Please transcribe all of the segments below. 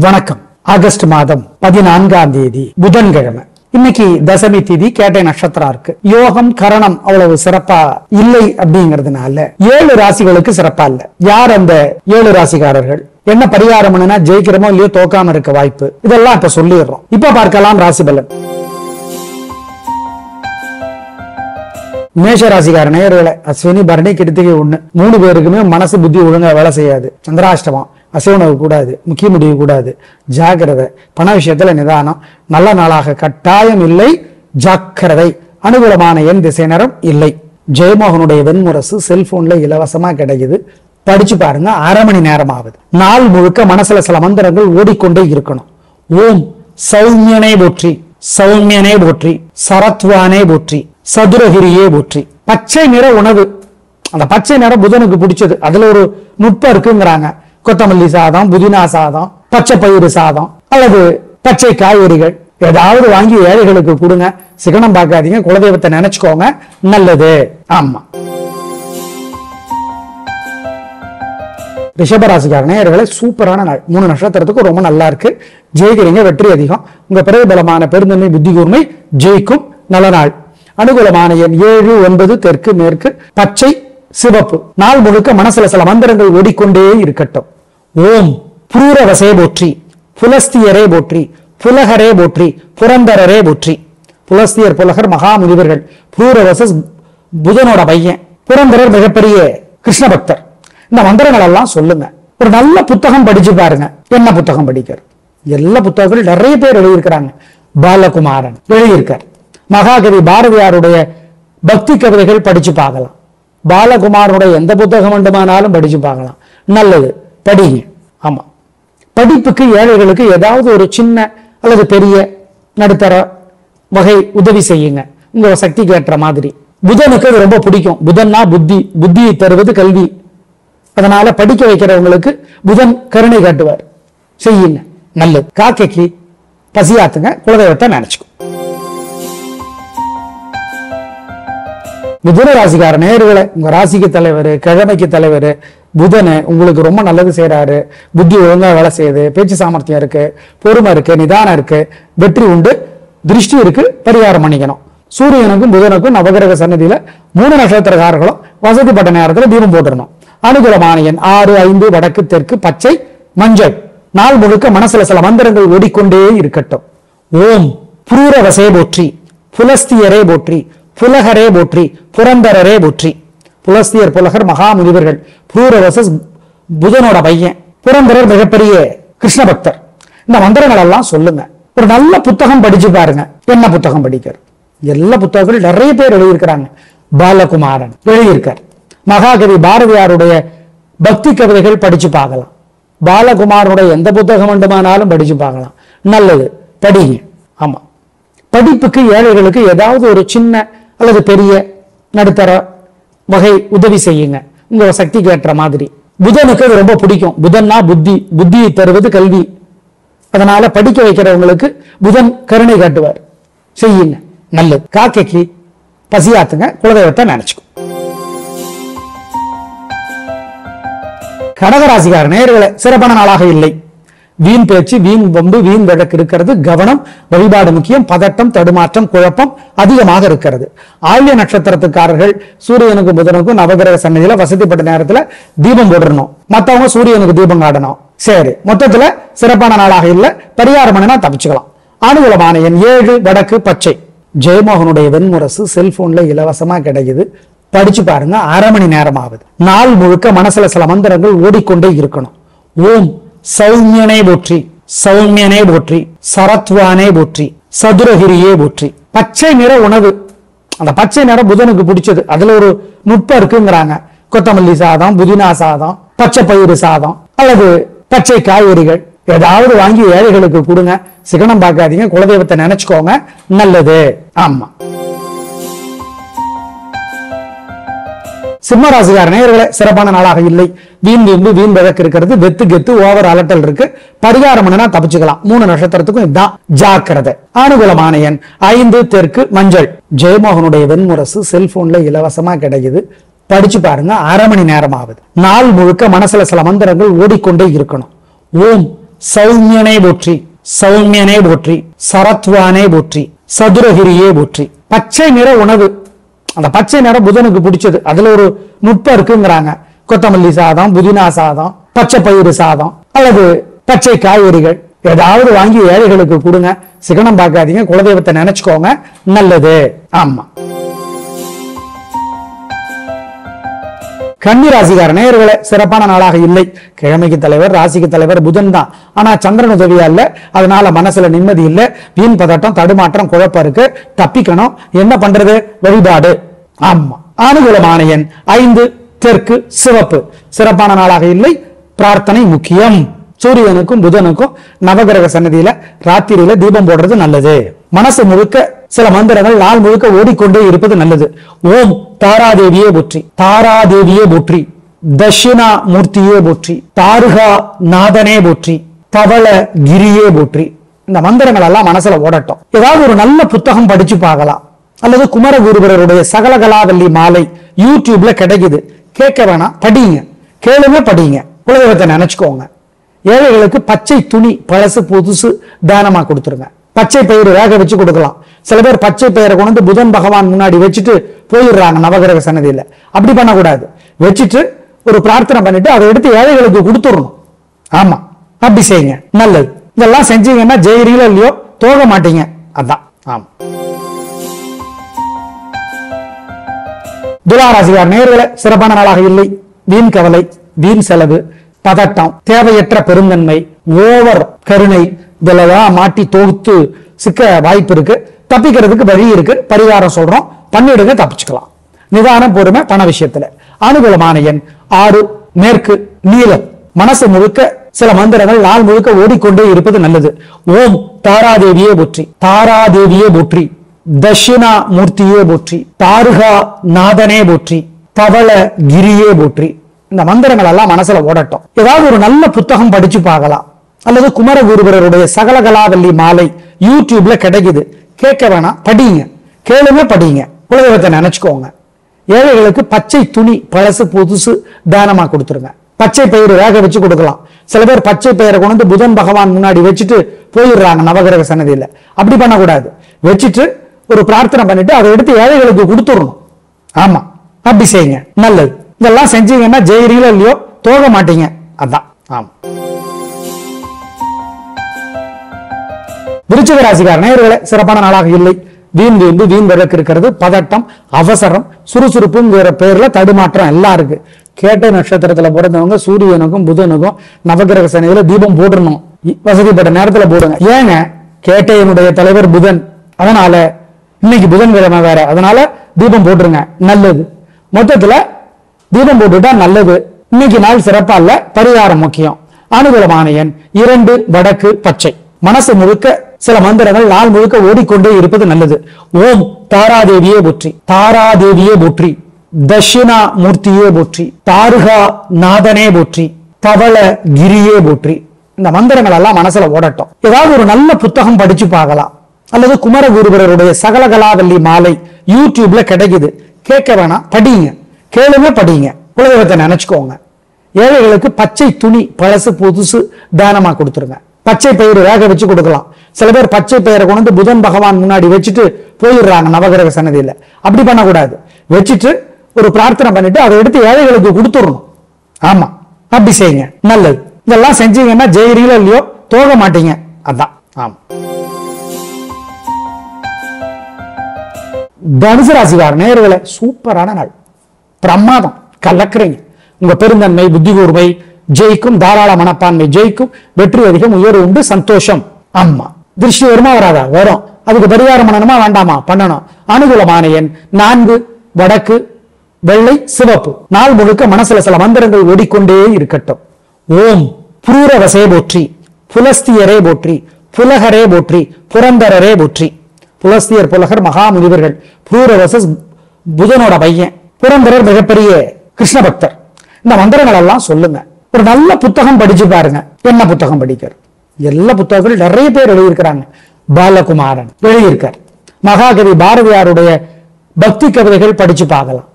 வணக்கம். ஆகஸ்ட் மாதம் 14ஆம் தேதி புதன்கிழமை. இன்னைக்கு தசமி திதி, கேட்டை நட்சத்திரம் இருக்கு. யோகம் கரணம் அவ்வளவு சிறப்பா இல்லை அப்படிங்கிறதுனால 7 ராசிகளுக்கு சிறப்பா இல்ல. யார் அந்த 7 ராசிக்காரர்கள், என்ன பரிகாரம்னா ஜெயிக்கிறோமோ இல்லையோ தோக்காம இருக்க வாய்ப்பு, இதெல்லாம் இப்ப சொல்லிடுறோம். இப்ப பார்க்கலாம் ராசி பலன். மேஷ ராசிக்கார நேயர்களே, அஸ்வினி பரணி கிருத்திகை 1 3 பேருக்குமே மனசு புத்தி ஒழுங்கா வேலை செய்யாது. சந்திராஷ்டமம், அசைவனவு கூடாது, முக்கிய முடிவு கூடாது, ஜாக்கிரதை, பண விஷயத்துல நிதானம், நல்ல நாளாக கட்டாயம் இல்லை, ஜாக்கிரதை, அனுகூலமான எண் திசை நேரம் இல்லை. ஜெயமோகனுடைய வெண்முரசு செல்போன்ல இலவசமா கிடைக்குது, படிச்சு பாருங்க. அரை மணி நேரம் ஆகுது. நாள் முழுக்க மனசுல சில மந்திரங்கள் ஓடிக்கொண்டே இருக்கணும். ஓம் சௌமியனே போற்றி, சௌமியனே போற்றி, சரத்வானே போற்றி, சதுரகிரியே போற்றி. பச்சை நிற உணவு, அந்த பச்சை நிறம் புதனுக்கு பிடிச்சது. அதுல ஒரு நுட்பம் இருக்குங்கிறாங்க. கொத்தமல்லி சாதம், புதினா சாதம், பச்சை பயிறு சாதம் அல்லது பச்சை காய்கறிகள் ஏதாவது வாங்கி ஏழைகளுக்கு கொடுங்க. சிக்கனம் பார்க்காதீங்க, குலதெய்வத்தை நினைச்சுக்கோங்க, நல்லது. ஆமா. ரிஷபராசிக்கார நேயர்களே, சூப்பரான நாள். 3 நட்சத்திரத்துக்கு ரொம்ப நல்லா இருக்கு. ஜெயிக்கிறீங்க, வெற்றி அதிகம். உங்க பிரபலமான பெருந்தன்மை புத்தி கூர்மை ஜெயிக்கும். நல்ல நாள். அனுகூலமான எண் 7, 9, தெற்கு மேற்கு, பச்சை சிவப்பு. நாள் முழுக்க மனசுல சில மந்திரங்கள் ஓடிக்கொண்டே இருக்கட்டும். ஓம் புரூரவசே போற்றி, புலஸ்தியரே போற்றி, புலகரே போற்றி, புரந்தரரே போற்றி. புலஸ்தியர் புலகர் மகா முனிவர்கள். புரூரவச புதனோட பையன். புரந்தரர் மிகப்பெரிய கிருஷ்ண பக்தர். இந்த மந்திரங்கள் எல்லாம் சொல்லுங்க. ஒரு நல்ல புத்தகம் படிச்சு பாருங்க. என்ன புத்தகம் படிக்கிறது? எல்லா புத்தகங்களும் நிறைய பேர் எழுதியிருக்கிறாங்க. பாலகுமாரன் எழுதியிருக்கார். மகாகவி பாரதியாருடைய பக்தி கவிதைகள் படிச்சு பார்க்கலாம். பாலகுமாரனுடைய எந்த புத்தகம் வேண்டுமானாலும் படிச்சு பார்க்கலாம். நல்லது, படிங்க. ஆமா, படிப்புக்கு ஏழைகளுக்கு ஏதாவது ஒரு சின்ன அல்லது பெரிய நடுத்தர வகை உதவி செய்யுங்க, உங்க சக்திக்கு ஏற்ற மாதிரி. புதனுக்கு அது ரொம்ப பிடிக்கும். புதன்னா புத்தி, புத்தியை தருவது கல்வி. அதனால படிக்க வைக்கிறவங்களுக்கு புதன் கருணை காட்டுவார். செய்யுங்க, நல்லது. காக்கைக்கு பசியாத்துங்க, குலதெய்வத்தை நினைச்சுக்கும். மிதுன ராசிக்கார நேயர்களே, உங்க ராசிக்கு தலைவர், கிழமைக்கு தலைவர் புதனை உங்களுக்கு ரொம்ப நல்லது செய்யறாரு. புத்தி ஒழுங்கா வேலை செய்யுது, பேச்சு சாமர்த்தியம் இருக்கு, பொறுமை இருக்கு, நிதானம் இருக்கு, வெற்றி உண்டு, திருஷ்டி இருக்கு, பரிகாரம் பண்ணிக்கணும். சூரியனுக்கும் புதனுக்கும் நவகிரக சன்னதியில 3 நட்சத்திரக்காரர்களும் வசதிப்பட்ட நேரத்தில் தீபம் போட்டுடணும். அனுகூலமான எண் 6, 5, வடக்கு தெற்கு, பச்சை மஞ்சள். நாள் முழுக்க மனசுல சில மந்திரங்கள் ஓடிக்கொண்டே இருக்கட்டும். ஓம் புரூரவசே போற்றி, புலஸ்தியரே போற்றி, புலகரே போற்றி, புரந்தரரே போற்றி. புலஸ்தியர் புலகர் மகா முனிவர்கள். புரூரவச புதனோட பையன். புரந்தரர் மிகப்பெரிய கிருஷ்ண பக்தர். இந்த மந்திரங்கள் எல்லாம் சொல்லுங்க. ஒரு நல்ல புத்தகம் படிச்சு பாருங்க. என்ன புத்தகம் படிக்கிறது? எல்லா புத்தகங்களும் நிறைய பேர் எழுதியிருக்கிறாங்க. பாலகுமாரன் எழுதியிருக்கார். மகாகவி பாரதியாருடைய பக்தி கவிதைகள் படிச்சு பார்க்கலாம். பாலகுமாரனுடைய எந்த புத்தகம் வேண்டுமானாலும் படிச்சு பார்க்கலாம். நல்லது, படிங்க. ஆமா, படிப்புக்கு ஏழைகளுக்கு ஏதாவது ஒரு சின்ன அல்லது பெரிய நடுத்தர வகை உதவி செய்யுங்க, உங்க சக்திக்கு ஏற்ற மாதிரி. புதனுக்கு அது ரொம்ப பிடிக்கும். புதன்னா புத்தி, புத்தியை தருவது கல்வி. அதனால படிக்க வைக்கிறவங்களுக்கு புதன் கருணை காட்டுவார். செய்யுங்க, நல்லது. காக்கைக்கு பசியாத்துங்க, குலதெய்வத்தை நினைச்சுக்கும். கடகராசிக்கார நேயர்களே, சிறப்பான நாளாக இல்லை. வீண் பேச்சு, வீண் வம்பு, வீண் வழக்கு இருக்கிறது. கவனம், வழிபாடு முக்கியம். பதட்டம், தடுமாற்றம், குழப்பம் அதிகமாக இருக்கிறது. ஆயில்ய நட்சத்திரத்துக்காரர்கள் சூரியனுக்கும் புதனுக்கும் நவகிரக சன்னதியில வசதிப்பட்ட நேரத்துல தீபம் போடணும். மத்தவங்க சூரியனுக்கு தீபம் காட்டணும். சரி, மொத்தத்துல சிறப்பான நாளாக இல்ல. பரிகாரம் பண்ணினா தப்பிச்சுக்கலாம். அனுகூலமான எண் 7, வடக்கு பச்சை. ஜெயமோகனுடைய வெண்முரசு செல்போன்ல இலவசமா கிடைக்குது, படிச்சு பாருங்க. அரை மணி நேரம் ஆகுது. நாள் முழுக்க மனசுல சில மந்திரங்கள் ஓடிக்கொண்டே இருக்கணும். ஓம் சௌமியனே போற்றி, சௌமியனே போற்றி, சரத்வானே போற்றி, சதுரகிரியே போற்றி. பச்சை நிற உணவு, அந்த பச்சை நிறம் புதனுக்கு பிடிச்சது. அதுல ஒரு நுட்பம் இருக்குங்கிறாங்க. கொத்தமல்லி சாதம், புதினா சாதம், பச்சை பயிறு சாதம் அல்லது பச்சை காய்கறிகள் ஏதாவது வாங்கி ஏழைகளுக்கு கொடுங்க. சிக்கனம் பார்க்காதீங்க, குலதெய்வத்தை நினைச்சுக்கோங்க, நல்லது. ஆமா. சிம்மராசிக்கார நேயர்களே, சிறப்பான நாளாக இல்லை. வீண் வீம்பு, வீண் வழக்கு இருக்கிறது. வெத்து கெத்து, ஓவர் அலட்டல் இருக்கு. பரிகாரம் பண்ணினா தப்பிச்சுக்கலாம். 3 நட்சத்திரத்துக்கும் இதுதான் ஜாக்கிரதை. அனுகூலமான எண் 5, தெற்கு மஞ்சள். ஜெயமோகனுடைய வெண்முரசு செல்போன்ல இலவசமா கிடைக்குது, படிச்சு பாருங்க. அரை மணி நேரம் ஆகுது. நாள் முழுக்க மனசுல சில மந்திரங்கள் ஓடிக்கொண்டே இருக்கணும். ஓம் சௌமியனே போற்றி, சௌமியனே போற்றி, சரத்வானே போற்றி, சதுரகிரியே போற்றி. பச்சை நிற உணவு, அந்த பச்சை நிறம் புதனுக்கு பிடிச்சது. அதுல ஒரு நுட்பம் இருக்குங்கிறாங்க. கொத்தமல்லி சாதம், புதினா சாதம், பச்சை பயிறு சாதம் அல்லது பச்சை காய்கறிகள் ஏதாவது வாங்கி ஏழைகளுக்கு கொடுங்க. சிகனம் பார்க்காதீங்க, குலதெய்வத்தை நினைச்சுக்கோங்க, நல்லது. ஆமா. கன்னி ராசிக்கார நேயர்களே, சிறப்பான நாளாக இல்லை. கிழமைக்கு தலைவர், ராசிக்கு தலைவர் புதன் தான். ஆனா சந்திரன் உதவியா இல்ல. அதனால மனசுல நிம்மதி இல்ல, வீண் பதட்டம், தடுமாற்றம், குழப்பம் இருக்கு. தப்பிக்கணும். என்ன பண்றது? வழிபாடு. ஆமா. அனுகூலமான எண் 5, தெற்கு, சிவப்பு. சிறப்பான நாளாக இல்லை. பிரார்த்தனை முக்கியம். சூரியனுக்கும் புதனுக்கும் நவகிரக சன்னதியில ராத்திரியில தீபம் போடுறது நல்லது. மனசு முழுக்க சில மந்திரங்கள் நாள் முழுக்க ஓடிக்கொண்டே இருப்பது நல்லது. ஓம் தாராதேவியே போற்றி, தாராதேவியே போற்றி, தட்சிணா மூர்த்தியே போற்றி, தாருகா நாதனே போற்றி, தவள கிரியே போற்றி. இந்த மந்திரங்கள் எல்லாம் மனசுல ஓடட்டும். ஏதாவது ஒரு நல்ல புத்தகம் படிச்சு பார்க்கலாம். அல்லது குமரகுருபரருடைய சகலகலாவல்லி மாலை யூடியூப்ல கிடைக்குது. கேட்க வேணாம், படிங்க. கேளுங்க, படிங்க. குலதெய்வத்தை நினைச்சுக்கோங்க. ஏழைகளுக்கு பச்சை துணி பழசு புதுசு தானமா கொடுத்துருங்க. பச்சை பயிறு வேக வச்சு கொடுக்கலாம். சில பேர் பச்சை பயிரை கொண்டு புதன் பகவான் முன்னாடி வச்சுட்டு போயிடுறாங்க நவகிரக சன்னதியில. அப்படி பண்ணக்கூடாது. வச்சுட்டு ஒரு பிரார்த்தனை பண்ணிட்டு அதை எடுத்து ஏழைகளுக்கு கொடுத்துடணும். ஆமா, அப்படி செய்யுங்க, நல்லது. இதெல்லாம் செஞ்சீங்கன்னா ஜெயிறீங்களோ இல்லையோ தோக மாட்டீங்க. அதான். ஆமா. துலாராசிகார் நேயர்களே, சிறப்பான நாளாக இல்லை. வீண் கவலை, வீண் செலவு, பதட்டம், தேவையற்ற பெருந்தன்மை, ஓவர் கருணை, இதெல்லாம் மாட்டி தொகுத்து சிக்க வாய்ப்பு இருக்கு. தப்பிக்கிறதுக்கு வழி இருக்கு. பரிகாரம் சொல்றோம், பண்ணிடுங்க, தப்பிச்சுக்கலாம். நிதானம், பொறுமை பண விஷயத்துல. அனுகூலமான எண் 6, மேற்கு, நீலம். மனசு முழுக்க சில மந்திரங்கள் நாள் முழுக்க ஓடிக்கொண்டே இருப்பது நல்லது. ஓம் தாராதேவியே போற்றி, தாராதேவியே போற்றி, தட்சிணா மூர்த்தியே போற்றி, தாருகா நாதனே போற்றி, தவள கிரியே போற்றி. இந்த மந்திரங்கள் எல்லாம் மனசுல ஓடட்டும். ஏதாவது ஒரு நல்ல புத்தகம் படிச்சு பார்க்கலாம். அல்லது குமரகுருபரருடைய சகலகலாவல்லி மாலை யூடியூப்ல கிடைக்குது. கேட்க வேணாம், படிங்க. கேளுங்க, படிங்க. குலதெய்வத்தை நினைச்சுக்கோங்க. ஏழைகளுக்கு பச்சை துணி பழசு புதுசு தானமா கொடுத்துருங்க. பச்சை பயிறு வேக வச்சு கொடுக்கலாம். சில பேர் பச்சை பயிரை கொண்டு புதன் பகவான் முன்னாடி வச்சுட்டு போயிடுறாங்க நவகிரக சன்னதியில. அப்படி பண்ணக்கூடாது. வச்சுட்டு ஒரு பிரார்த்தனை பண்ணிட்டு அதை எடுத்து ஏழைகளுக்கு கொடுத்துடணும். ஆமா, அப்படி செய்யுங்க, நல்லது. இதெல்லாம் செஞ்சீங்கன்னா ஜெயிறீங்களோ இல்லையோ தோக மாட்டீங்க. அதான். ஆமா. விருச்சிக ராசிக்கார நேயர்களே, சிறப்பான நாளாக இல்லை. வீண் வீம்பு, வீண் விளக்கு இருக்கிறது. பதட்டம், அவசரம், சுறுசுறுப்புங்கிற பேர்ல தடுமாற்றம் எல்லாம் இருக்கு. கேட்ட நட்சத்திரத்துல பிறந்தவங்க சூரியனுக்கும் புதனுக்கும் நவகிரக சனியில தீபம் போடணும். வசதிப்பட்ட நேரத்துல போடுங்க. ஏங்க, கேட்டையனுடைய தலைவர் புதன். அதனால இன்னைக்கு புதன்கிழமை வேற, அதனால தீபம் போட்டுருங்க, நல்லது. மொத்தத்துல தீபம் போட்டுட்டா நல்லது. இன்னைக்கு நாள் சிறப்பா இல்ல, பரிகாரம் முக்கியம். அனுகூலமான எண் 2, வடக்கு, பச்சை. மனசு முழுக்க சில மந்திரங்கள் நாள் முழுக்க ஓடிக்கொண்டே இருப்பது நல்லது. ஓம் தாராதேவியே போற்றி, தாராதேவியே போற்றி, தட்சிணா மூர்த்தியே போற்றி, தாருகா நாதனே போற்றி, தவள கிரியே போற்றி. இந்த மந்திரங்கள் எல்லாம் மனசுல ஓடட்டும். ஏதாவது ஒரு நல்ல புத்தகம் படிச்சு பார்க்கலாம். அல்லது குமரகுருபரருடைய சகலகலாவல்லி மாலை யூடியூப்ல கிடைக்குது. கேட்க வேணாம், படிங்க. கேளுங்க, படிங்க. குலதெய்வத்தை நினைச்சுக்கோங்க. ஏழைகளுக்கு பச்சை துணி பழசு புதுசு தானமா கொடுத்துருங்க. பச்சை பயிறு வேக வச்சு கொடுக்கலாம். சில பேர் பச்சை பயிரை கொண்டு புதன் பகவான் முன்னாடி வச்சுட்டு போயிடுறாங்க நவகிரக சன்னதியில. அப்படி பண்ணக்கூடாது. வச்சுட்டு ஒரு பிரார்த்தனை பண்ணிட்டு அதை எடுத்து ஏழைகளுக்கு கொடுத்துடணும். ஆமா, அப்படி செய்யுங்க, நல்லது. இதெல்லாம் செஞ்சீங்கன்னா ஜெயிறீங்களோ இல்லையோ தோக மாட்டீங்க. அதான். ஆமா. தனுசு ராசிக்கார நேயர்களே, சூப்பரான நாள். பிரமாதம், கலக்குறீங்க. உங்க பெருந்தன்மை, புத்தி கூர்மை ஜெயிக்கும். தாராள மனப்பான்மை ஜெயிக்கும். வெற்றி அதிகம், உயர்வு உண்டு, சந்தோஷம். ஆமா. திருஷ்டி வருமா வராதா? வரும். அதுக்கு பரிகாரம் பண்ணணுமா வேண்டாமா? பண்ணணும். அனுகூலமான எண் 4, வடக்கு, வெள்ளை, சிவப்பு. நாள் முழுக்க மனசுல சில மந்திரங்கள் ஓடிக்கொண்டே இருக்கட்டும். ஓம் புரூரவசே போற்றி, புலஸ்தியரே போற்றி, புலகரே போற்றி, புரந்தரரே போற்றி. புலஸ்தியர் புலகர் மகாமுனிவர்கள். புரூரவச புதனோட பையன். புரந்தரர் மிகப்பெரிய கிருஷ்ண பக்தர். இந்த மந்திரங்கள் எல்லாம் சொல்லுங்க. ஒரு நல்ல புத்தகம் படிச்சு பாருங்க. என்ன புத்தகம் படிக்கிறது? எல்லா புத்தகங்களும் நிறைய பேர் எழுதியிருக்கிறாங்க. பாலகுமாரன் எழுதியிருக்கார். மகாகவி பாரதியாருடைய பக்தி கவிதைகள் படிச்சு பார்க்கலாம்.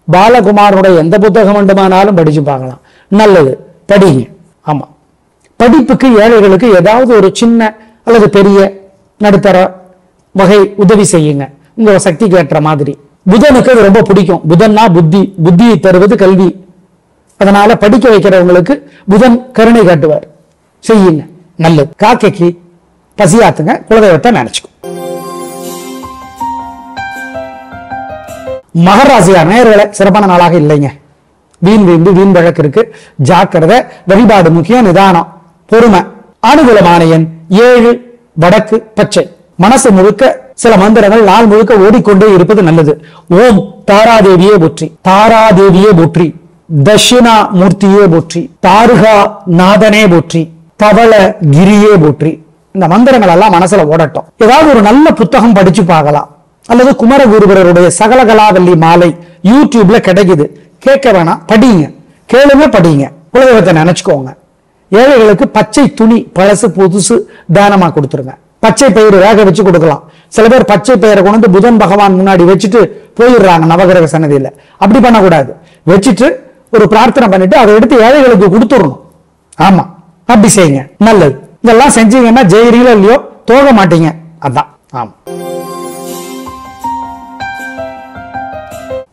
பாலகுமாரனுடைய எந்த புத்தகம் வேண்டுமானாலும் படிச்சு பார்க்கலாம். நல்லது, படிங்க. ஆமா, படிப்புக்கு ஏழைகளுக்கு ஏதாவது ஒரு சின்ன அல்லது பெரிய நடுத்தர வகை உதவி செய்யுங்க, உங்க சக்திக்கு ஏற்ற மாதிரி. புதனுக்கு அது ரொம்ப பிடிக்கும். புதன்னா புத்தி, புத்தியை தருவது கல்வி. அதனால படிக்க வைக்கிறவங்களுக்கு புதன் கருணை காட்டுவார், செய்யுங்க, நல்லது. காக்கைக்கு பசியாத்துங்க, குலதெய்வத்தை நினைச்சுக்கும். மகராசியார் நேயர்களே, சிறப்பான நாளாக இல்லைங்க. வீண் வீம்பு வீண் வழக்கு இருக்கு, ஜாக்கிரதை. வழிபாடு முக்கியம், நிதானம், பொறுமை. அனுகூலமான எண் 7, வடக்கு பச்சை. மனசு முழுக்க சில மந்திரங்கள் நாள் முழுக்க ஓடிக்கொண்டே இருப்பது நல்லது. ஓம் தாராதேவியே போற்றி, தாராதேவியே போற்றி, தட்சிணா மூர்த்தியே போற்றி, தாருகா நாதனே போற்றி, பவள கிரியே போற்றி. இந்த மந்திரங்கள் எல்லாம் மனசுல ஓடட்டும். ஏதாவது ஒரு நல்ல புத்தகம் படிச்சு பார்க்கலாம், அல்லது குமரகுருபரருடைய சகலகலாவல்லி மாலை யூடியூப்ல கிடைக்குது, கேட்க வேணாம், படிங்க, கேளுங்க, படிங்க, குலதெய்வத்தை நினைச்சுக்கோங்க. ஏழைகளுக்கு பச்சை துணி பழசு புதுசு தானமா கொடுத்துருங்க. பச்சை பயிறு வேக வச்சு கொடுக்கலாம். சில பேர் பச்சை பயிரை கொண்டு புதன் பகவான் முன்னாடி வச்சுட்டு போயிடுறாங்க நவகிரக சன்னதியில. அப்படி பண்ணக்கூடாது. வச்சுட்டு ஒரு பிரார்த்தனை பண்ணிட்டு அதை எடுத்து ஏழைகளுக்கு கொடுத்துடணும். ஆமா, அப்படி செய்யுங்க, நல்லது. இதெல்லாம் செஞ்சீங்கன்னா ஜெயிறீங்களோ இல்லையோ தோக மாட்டீங்க, அதான். ஆமா.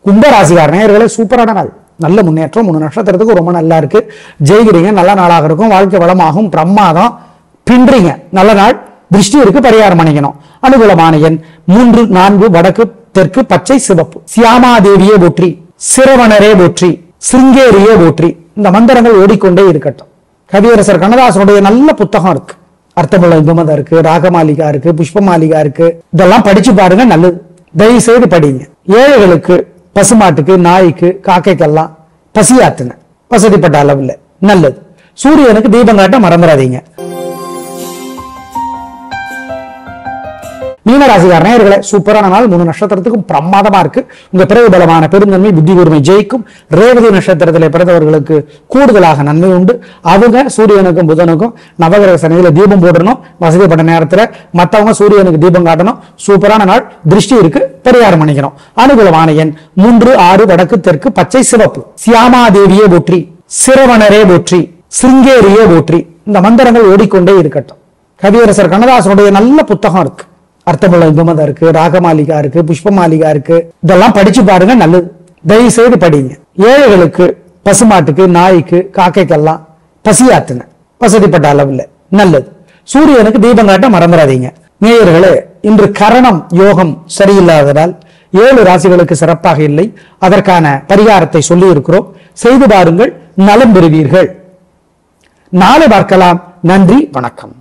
கும்பராசிகார நேயர்களே, சூப்பரான நாள், நல்ல முன்னேற்றம். 3 நட்சத்திரத்துக்கு ரொம்ப நல்லா இருக்கு. ஜெயிக்கிறீங்க, நல்ல நாளாக இருக்கும், வாழ்க்கை வளமாகும், பிரமாதம், பின்றீங்க, நல்ல நாள். திருஷ்டி இருக்கு, பரிகாரம் பண்ணிக்கணும். அனுகூலமான எண் 3, 4, வடக்கு தெற்கு பச்சை சிவப்பு. சியாமாதேவியே போற்றி, சிரவணரே போற்றி, சிருங்கேரியே போற்றி. இந்த மந்திரங்கள் ஓடிக்கொண்டே இருக்கட்டும். கவியரசர் கண்ணதாசனுடைய நல்ல புத்தகம் இருக்கு, அர்த்தமுள்ள இந்துமதம் இருக்கு, ராகமாலிகா இருக்கு, புஷ்பமாலிகா இருக்கு. இதெல்லாம் படிச்சு பாருங்க, நல்லது. தயவு செய்து படிங்க. ஏழைகளுக்கு, பசுமாட்டுக்கு, நாய்க்கு, காக்கைக்கெல்லாம் பசியாத்துங்க, வசதிப்பட்ட அளவுல, நல்லது. சூரியனுக்கு தீபம் காட்ட மறந்துடாதீங்க. மீனராசிகார நேயர்களே, சூப்பரான நாள். 3 நட்சத்திரத்துக்கும் பிரமாதமா இருக்கு. உங்க பிறகு பலமான பெருந்தன்மை, புத்தி கூர்மை ஜெயிக்கும். ரேவதி நட்சத்திரத்திலே பிறந்தவர்களுக்கு கூடுதலாக நன்மை உண்டு. அவங்க சூரியனுக்கும் புதனுக்கும் நவகிரக சன்னதியில தீபம் போடணும், வசதிப்பட்ட நேரத்துல. மற்றவங்க சூரியனுக்கு தீபம் காட்டணும். சூப்பரான நாள், திருஷ்டி இருக்கு, பரிகாரம் பண்ணிக்கணும். அனுகூலமான எண் 3, 6, வடக்கு தெற்கு பச்சை சிவப்பு. சியாமாதேவியே போற்றி, சிரவணரே போற்றி, சிருங்கேரியே போற்றி. இந்த மந்திரங்கள் ஓடிக்கொண்டே இருக்கட்டும். கவியரசர் கண்ணதாசனுடைய நல்ல புத்தகம் இருக்கு, அர்த்தமுள்ள இந்துமதம் இருக்கு, ராகமாலிகா இருக்கு, புஷ்பமாலிகா இருக்கு. இதெல்லாம் படிச்சு பாருங்க, நல்லது. தயவு செய்து படிங்க. ஏழைகளுக்கு, பசுமாட்டுக்கு, நாய்க்கு, காக்கைக்கெல்லாம் பசியாத்துங்க, வசதிப்பட்ட அளவுல, நல்லது. சூரியனுக்கு தீபம் காட்ட மறந்துடாதீங்க. நேயர்களே, இன்று கரணம் யோகம் சரியில்லாததால் 7 ராசிகளுக்கு சிறப்பாக இல்லை. அதற்கான பரிகாரத்தை சொல்லி இருக்கிறோம், செய்து பாருங்கள், நலம் பெறுவீர்கள். நாளை பார்க்கலாம். நன்றி, வணக்கம்.